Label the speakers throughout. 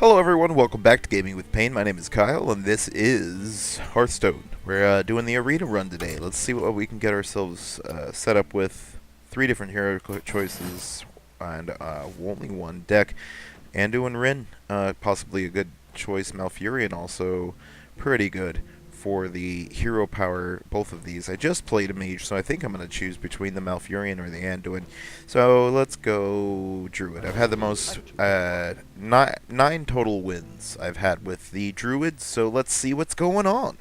Speaker 1: Hello everyone, welcome back to Gaming with Pain. My name is Kyle, and this is Hearthstone. We're doing the arena run today. Let's see what we can get ourselves set up with. 3 different hero choices, and only one deck. Andu and Rin, possibly a good choice. Malfurion also pretty good for the hero power, both of these. I just played a mage, so I think I'm going to choose between the Malfurion or the Anduin. So let's go Druid. I've had the most, 9 total wins I've had with the Druid, so let's see what's going on.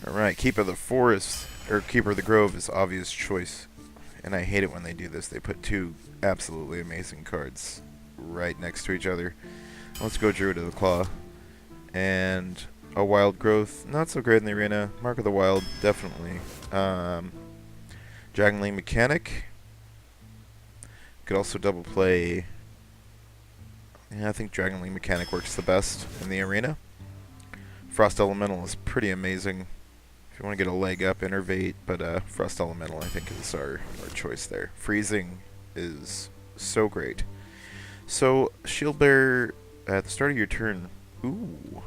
Speaker 1: Alright, Keeper of the Forest, or Keeper of the Grove is obvious choice. And I hate it when they do this. They put 2 absolutely amazing cards right next to each other. Let's go Druid of the Claw. And a Wild Growth, not so great in the arena. Mark of the Wild, definitely. Dragonlane Mechanic. Could also double play. Yeah, I think Dragonlane Mechanic works the best in the arena. Frost Elemental is pretty amazing. If you want to get a leg up, Innervate, but Frost Elemental I think is our choice there. Freezing is so great. So, Shield Bearer at the start of your turn. Ooh.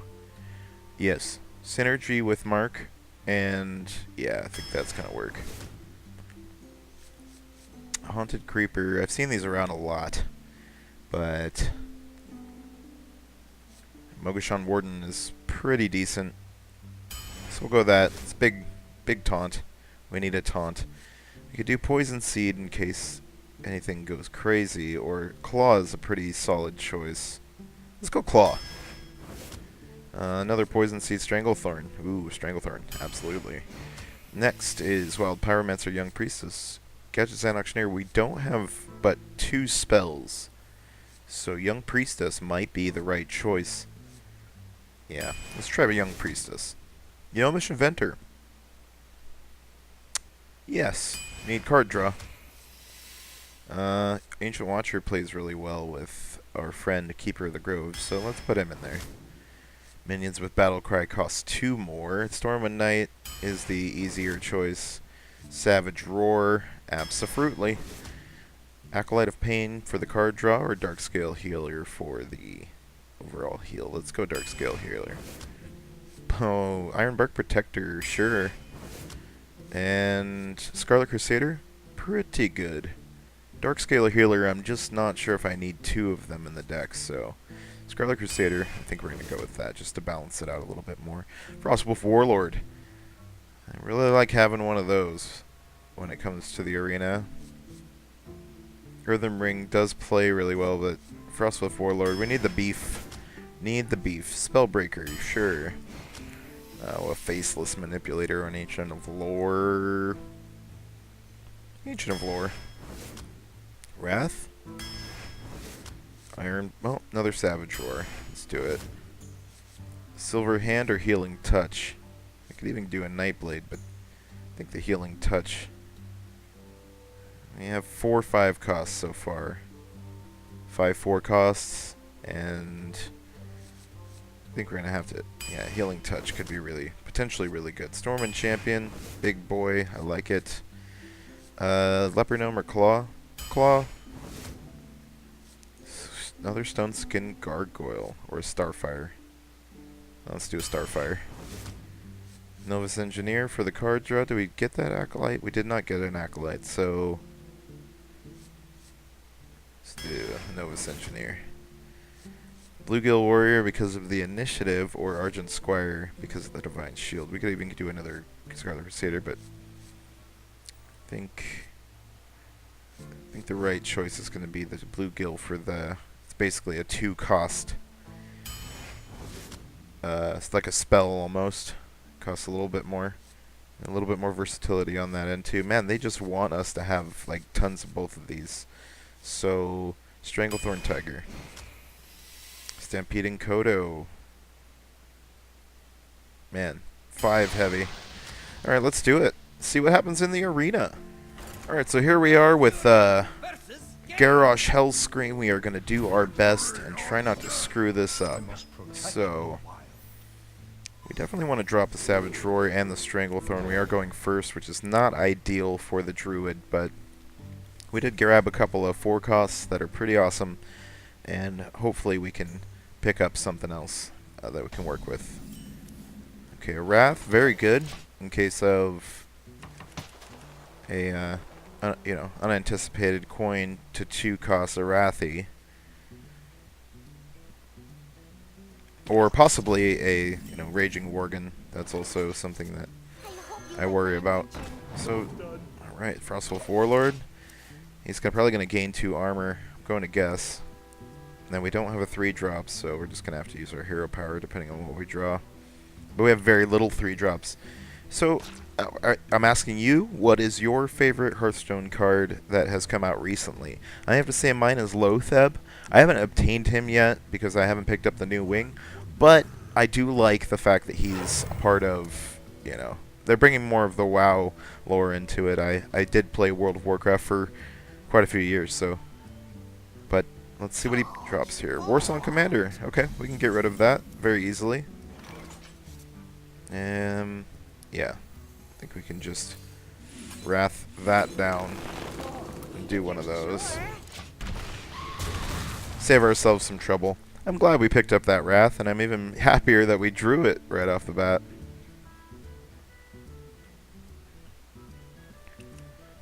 Speaker 1: Yes. Synergy with Mark, and yeah, I think that's going to work. Haunted Creeper. I've seen these around a lot, but Mogoshan Warden is pretty decent. So we'll go with that. It's big taunt. We need a taunt. We could do Poison Seed in case anything goes crazy, or Claw is a pretty solid choice. Let's go Claw. Another Poison Seed, Stranglethorn. Ooh, Stranglethorn, absolutely. Next is Wild Pyromancer, Young Priestess. Gadgetzan Auctioneer, we don't have but 2 spells, so Young Priestess might be the right choice. Yeah, let's try a Young Priestess. Yomish Inventor. Yes, need card draw. Ancient Watcher plays really well with our friend Keeper of the Grove, so let's put him in there. Minions with Battlecry cost 2 more. Stormwind Knight is the easier choice. Savage Roar, absolutely. Acolyte of Pain for the card draw, or Darkscale Healer for the overall heal. Let's go Darkscale Healer. Oh, Ironbark Protector, sure. And Scarlet Crusader, pretty good. Darkscale Healer, I'm just not sure if I need 2 of them in the deck, so Scarlet Crusader, I think we're going to go with that, just to balance it out a little bit more. Frostwolf Warlord. I really like having one of those when it comes to the arena. Earthen Ring does play really well, but Frostwolf Warlord, we need the beef. Need the beef. Spellbreaker, sure. A Faceless Manipulator, an Ancient of Lore. Ancient of Lore. Wrath? Iron, well, another Savage Roar. Let's do it. Silver Hand or Healing Touch? I could even do a Nightblade, but I think the Healing Touch. We have 4/5 costs so far. 5/4 costs, and I think we're gonna have to. Yeah, Healing Touch could be potentially really good. Stormwind Champion, big boy, I like it. Leopard Gnome or Claw? Claw. Another Stone Skin Gargoyle or a Starfire. Let's do a Starfire. Novus Engineer for the card draw. Do we get that Acolyte? We did not get an Acolyte, so let's do Novus Engineer. Bluegill Warrior because of the initiative, or Argent Squire because of the Divine Shield. We could even do another Scarlet Crusader, but I think the right choice is going to be the Bluegill for the. It's basically a 2-cost. It's like a spell almost. Costs a little bit more. A little bit more versatility on that end too. Man, they just want us to have like tons of both of these. So, Stranglethorn Tiger. Stampeding Kodo. Man, 5 heavy. Alright, let's do it. See what happens in the arena. Alright, so here we are with Garrosh Hellscream. We are going to do our best and try not to screw this up. So, we definitely want to drop the Savage Roar and the Stranglethorn. We are going first, which is not ideal for the Druid, but we did grab a couple of 4 costs that are pretty awesome. and hopefully we can pick up something else that we can work with. Okay, a Wrath, very good in case of a unanticipated coin to 2 cost a Wrathy, or possibly a Raging Worgen. That's also something that I worry about. So, all right, Frostwolf Warlord. He's probably going to gain 2 armor. I'm going to guess. And then we don't have a 3-drop, so we're just going to have to use our hero power depending on what we draw. But we have very little 3-drops. So, I'm asking you, what is your favorite Hearthstone card that has come out recently? I have to say mine is Lotheb. I haven't obtained him yet because I haven't picked up the new wing. But I do like the fact that he's a part of, they're bringing more of the WoW lore into it. I did play World of Warcraft for quite a few years, so. But let's see what he drops here. Warsong Commander. Okay, we can get rid of that very easily. Yeah. I think we can just Wrath that down and do one of those. Save ourselves some trouble. I'm glad we picked up that Wrath, and I'm even happier that we drew it right off the bat.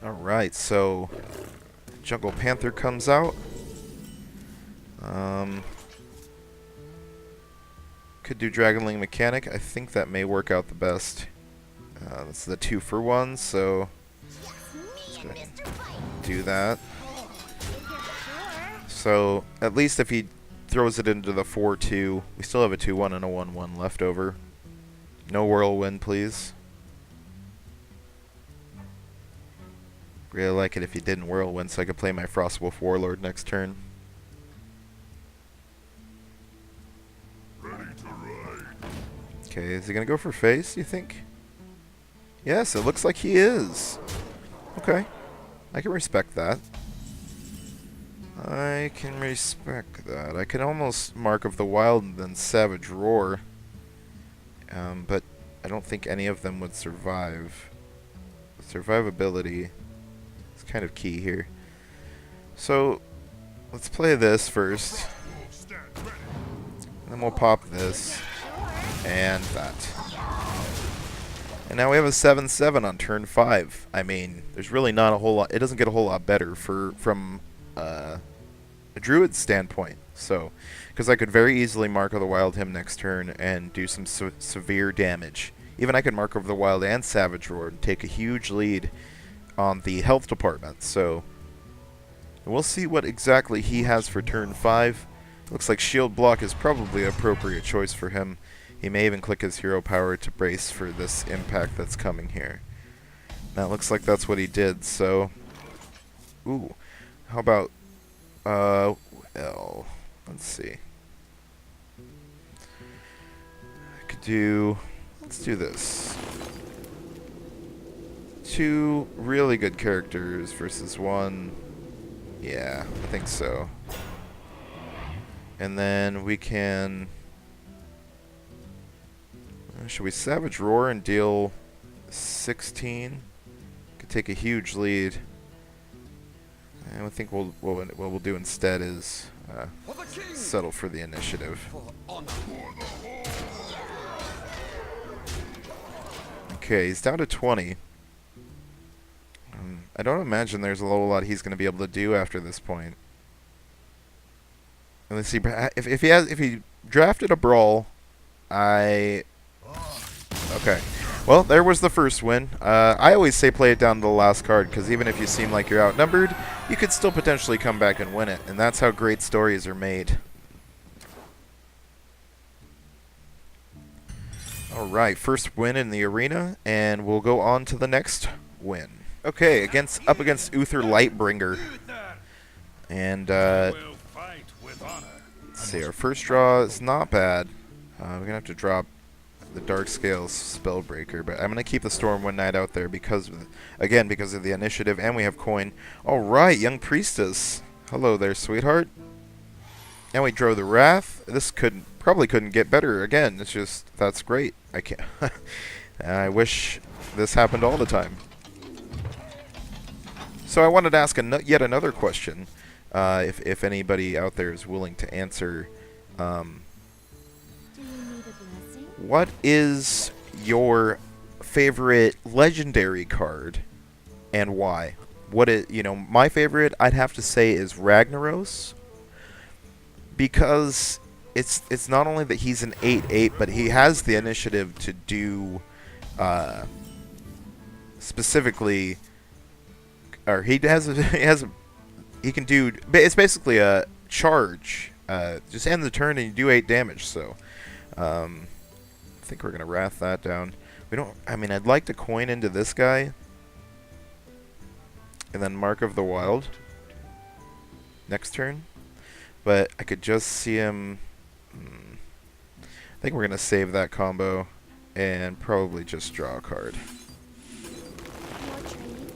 Speaker 1: Alright, so Jungle Panther comes out. Could do Dragonling Mechanic. I think that may work out the best. That's the 2-for-1, so let's go ahead and do that. So at least if he throws it into the 4-2, we still have a 2-1 and a 1-1 left over. No Whirlwind, please. Really like it if he didn't Whirlwind, so I could play my Frostwolf Warlord next turn. Okay, is he gonna go for face, you think? Yes, it looks like he is. Okay. I can respect that. I can respect that. I can almost Mark of the Wild and then Savage Roar. But I don't think any of them would survive. Survivability is kind of key here. So, let's play this first. And then we'll pop this. And that. And now we have a 7/7 on turn 5. I mean, there's really not a whole lot. It doesn't get a whole lot better from a Druid standpoint. So, because I could very easily Mark of the Wild him next turn and do some severe damage. Even I could Mark of the Wild and Savage Roar and take a huge lead on the health department. So, we'll see what exactly he has for turn 5. Looks like Shield Block is probably an appropriate choice for him. He may even click his hero power to brace for this impact that's coming here. Now it looks like that's what he did, so... Ooh. How about... well... Let's see. I could do... Let's do this. 2 really good characters versus 1... Yeah, I think so. And then we can... Should we Savage Roar and deal 16? Could take a huge lead. And I think what we'll do instead is settle for the initiative. Okay, he's down to 20. I don't imagine there's a whole lot he's going to be able to do after this point. And let's see if he drafted a Brawl. Okay. Well, there was the first win. I always say play it down to the last card, because even if you seem like you're outnumbered, you could still potentially come back and win it. And that's how great stories are made. Alright, first win in the arena, and we'll go on to the next win. Okay, up against Uther Lightbringer. And, let's see, our first draw is not bad. We're going to have to drop the Darkscale Spellbreaker, but I'm going to keep the Stormwind Knight out there because of the initiative, and we have coin. Alright, Young Priestess. Hello there, sweetheart. And we draw the Wrath. This probably couldn't get better again. It's just, that's great. I can't. I wish this happened all the time. So I wanted to ask yet another question. if anybody out there is willing to answer,
Speaker 2: Do you need a blessing?
Speaker 1: what is your favorite legendary card and why? My favorite I'd have to say is Ragnaros, because it's not only that he's an 8/8, but he has the initiative to do specifically, or he can do. It's basically a charge. Just end the turn and you do 8 damage. So, I think we're gonna wrath that down. We don't. I mean, I'd like to coin into this guy, and then Mark of the Wild next turn. But I could just see him. I think we're gonna save that combo and probably just draw a card.
Speaker 2: More training?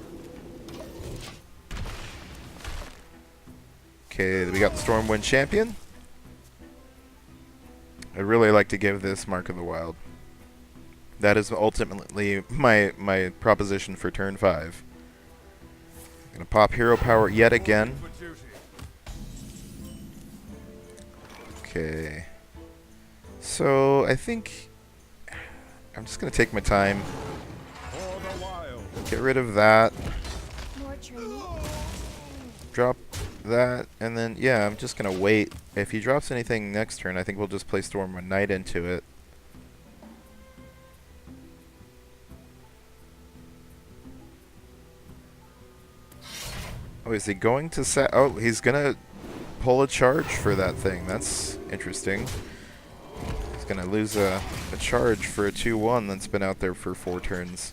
Speaker 1: Okay, we got the Stormwind Champion. I'd really like to give this Mark of the Wild. That is ultimately my proposition for turn 5. I'm gonna pop Hero Power yet again. Okay. So I think I'm just gonna take my time. Get rid of that.
Speaker 2: More training?
Speaker 1: Drop that, and then yeah, I'm just gonna wait. If he drops anything next turn, I think we'll just play Stormwind Knight into it. Oh, is he going to set? Oh, he's gonna pull a charge for that thing. That's interesting. He's gonna lose a charge for a 2/1 that's been out there for 4 turns.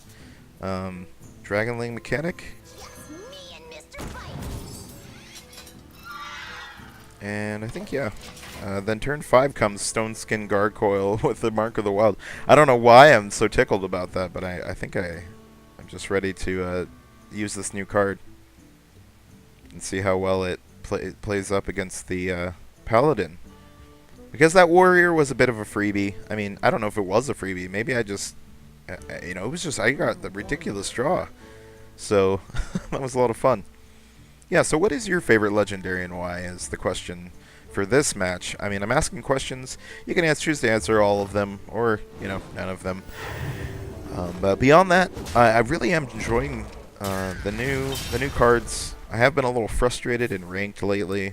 Speaker 1: Dragonling Mechanic.
Speaker 2: Me and Mr. Fight!
Speaker 1: And I think, yeah. Then turn 5 comes Stone Skin Gargoyle with the Mark of the Wild. I don't know why I'm so tickled about that, but I think I'm just ready to use this new card and see how well it plays up against the Paladin. Because that Warrior was a bit of a freebie. I mean, I don't know if it was a freebie. Maybe I just, it was just, I got the ridiculous draw. So, that was a lot of fun. Yeah, so what is your favorite Legendary and why is the question for this match. I mean, I'm asking questions. You can choose to answer all of them or, none of them. But beyond that, I really am enjoying the new cards. I have been a little frustrated in ranked lately,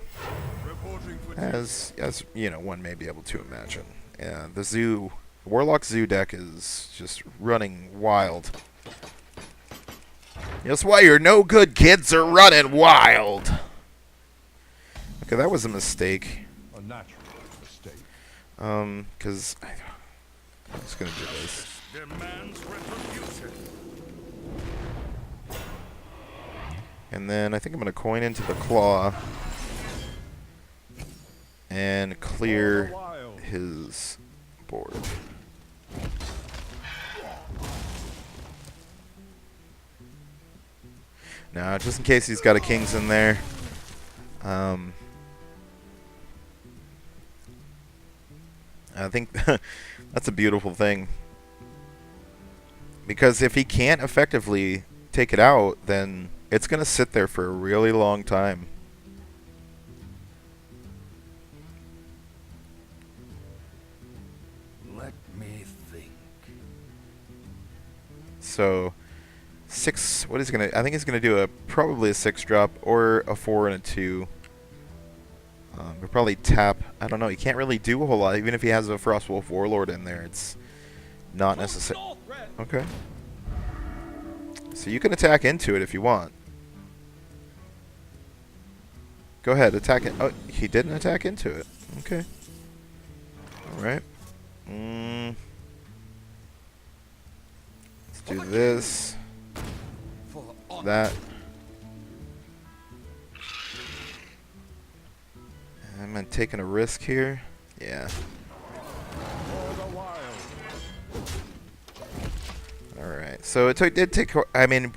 Speaker 1: as one may be able to imagine. The Warlock Zoo deck is just running wild. That's why you're no good, kids are running wild. Okay, that was a mistake.
Speaker 3: A natural mistake.
Speaker 1: Because I'm just gonna do this.
Speaker 3: Demands retribution.
Speaker 1: And then I think I'm gonna coin into the claw and clear his board. Now, just in case he's got a kings in there. I think that's a beautiful thing. Because if he can't effectively take it out, then it's going to sit there for a really long time.
Speaker 3: Let me think.
Speaker 1: So, 6, what is he going to, I think he's going to do probably a 6 drop or a 4 and a 2. We'll probably tap, I don't know, he can't really do a whole lot. Even if he has a Frostwolf Warlord in there, it's not necessary. Okay. So you can attack into it if you want. Go ahead, attack it. Oh, he didn't attack into it. Okay. Alright. Let's do this. That. Am I taking a risk here? Yeah. Alright, so it did take, I mean,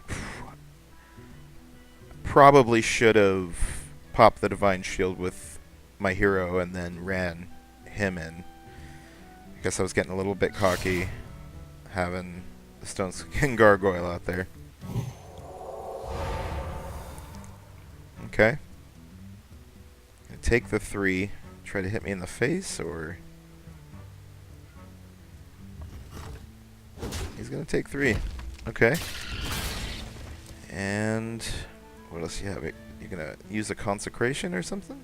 Speaker 1: probably should have popped the Divine Shield with my hero and then ran him in. I guess I was getting a little bit cocky having the Stone Skin Gargoyle out there. Okay. take the 3. Try to hit me in the face, or... He's gonna take 3. Okay. And... what else you have? You're gonna use a consecration or something?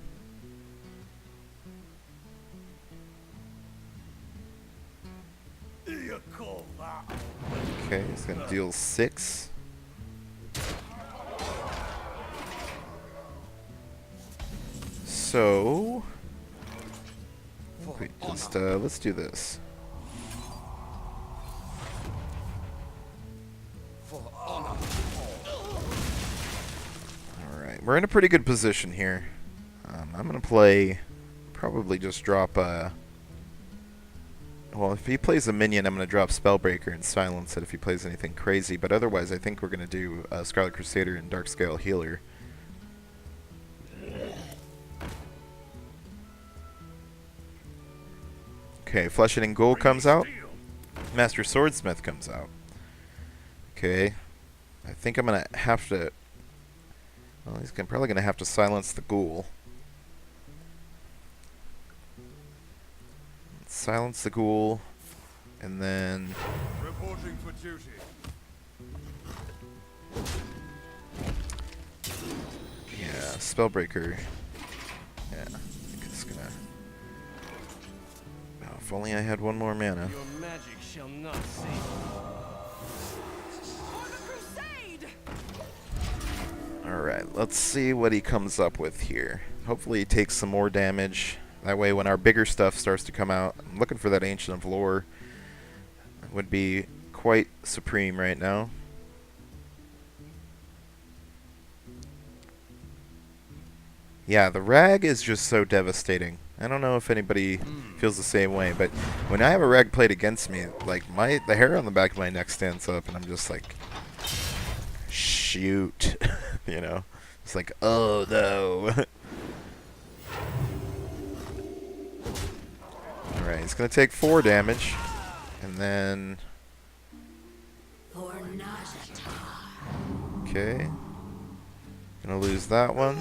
Speaker 1: Okay, he's gonna deal 6. So... we just, let's do this. Alright, we're in a pretty good position here. I'm gonna play... probably just drop a... well, if he plays a minion, I'm gonna drop Spellbreaker and silence it if he plays anything crazy, but otherwise I think we're gonna do Scarlet Crusader and Darkscale Healer. Okay, Flesh Eating Ghoul comes out. Master Swordsmith comes out. Okay. I think I'm gonna have to... well, he's probably gonna have to silence the ghoul. Silence the ghoul, and then...
Speaker 3: Reporting for duty.
Speaker 1: yeah, Spellbreaker. Yeah, I think it's gonna... oh, if only I had one more mana.
Speaker 4: Your magic shall not save for the crusade!
Speaker 1: Alright, let's see what he comes up with here. Hopefully he takes some more damage. That way when our bigger stuff starts to come out, I'm looking for that Ancient of Lore. It would be quite supreme right now. Yeah, the rag is just so devastating. I don't know if anybody feels the same way, but when I have a rag played against me, like the hair on the back of my neck stands up, and I'm just like, shoot, you know? It's like, oh no. Alright, he's gonna take 4 damage, and then... okay. Gonna lose that one.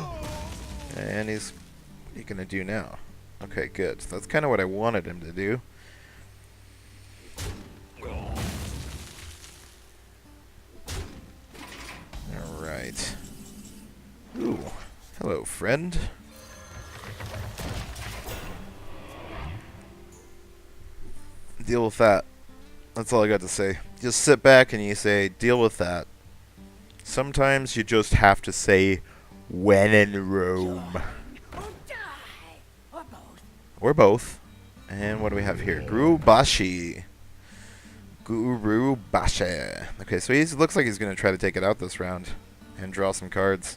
Speaker 1: And he's... what are you gonna do now? Okay, good. So that's kind of what I wanted him to do. Alright. Ooh. Hello, friend. Deal with that. That's all I got to say. Just sit back and you say, deal with that. Sometimes you just have to say, when in Rome. Or both. And what do we have here? Guru Bashi. Guru Bashi. Okay, so he looks like he's going to try to take it out this round. And draw some cards.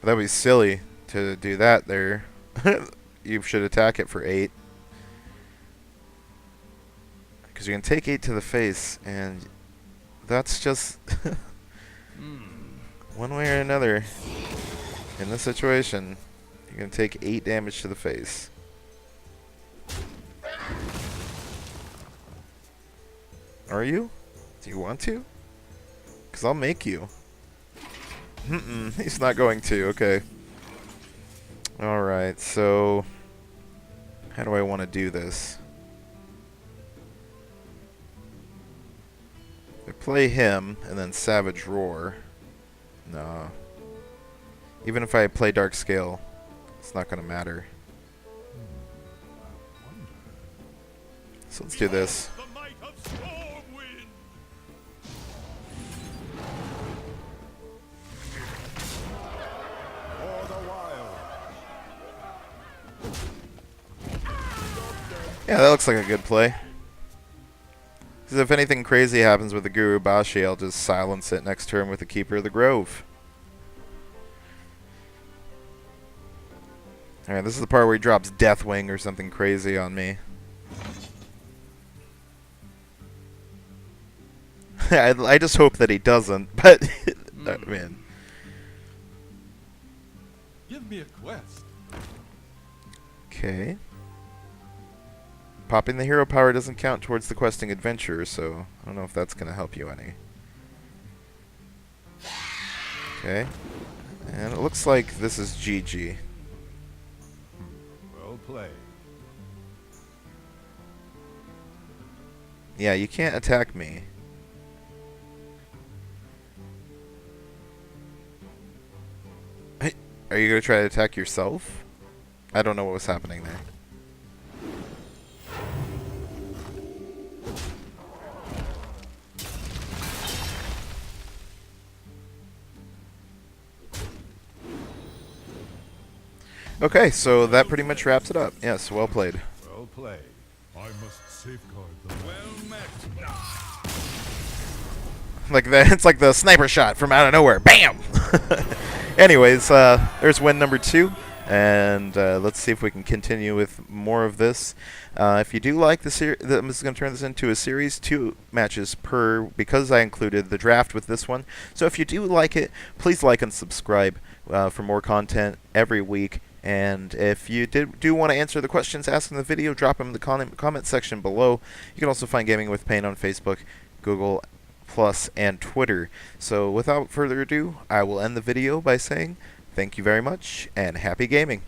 Speaker 1: But that would be silly to do that there. You should attack it for 8. Because you can take 8 to the face, and that's just one way or another. In this situation, you're going to take 8 damage to the face. Are you? Do you want to? Because I'll make you. He's not going to. Okay. Alright, so... how do I want to do this? I play him, and then Savage Roar. No. Even if I play Darkscale, it's not going to matter. So let's do this. Yeah, that looks like a good play. Because if anything crazy happens with the Guru Bashi, I'll just silence it next turn with the Keeper of the Grove. Alright, this is the part where he drops Deathwing or something crazy on me. I just hope that he doesn't, but... man.
Speaker 3: Give me a quest.
Speaker 1: Okay. Popping the hero power doesn't count towards the questing adventure, so I don't know if that's going to help you any. Okay. And it looks like this is GG.
Speaker 3: Well played.
Speaker 1: Yeah, you can't attack me. Hey, are you gonna try to attack yourself? I don't know what was happening there. Okay, so that pretty much wraps it up. Yes, well played.
Speaker 3: Well played. I must safeguard the well met.
Speaker 1: Like that, it's like the sniper shot from out of nowhere. Bam! Anyways, there's win number 2. And let's see if we can continue with more of this. If you do like the series, I'm just going to turn this into a series, 2 matches per, because I included the draft with this one. So if you do like it, please like and subscribe for more content every week. And if you do want to answer the questions asked in the video, drop them in the comment section below. You can also find Gaming with Pain on Facebook, Google Plus, and Twitter. So without further ado, I will end the video by saying thank you very much, and happy gaming!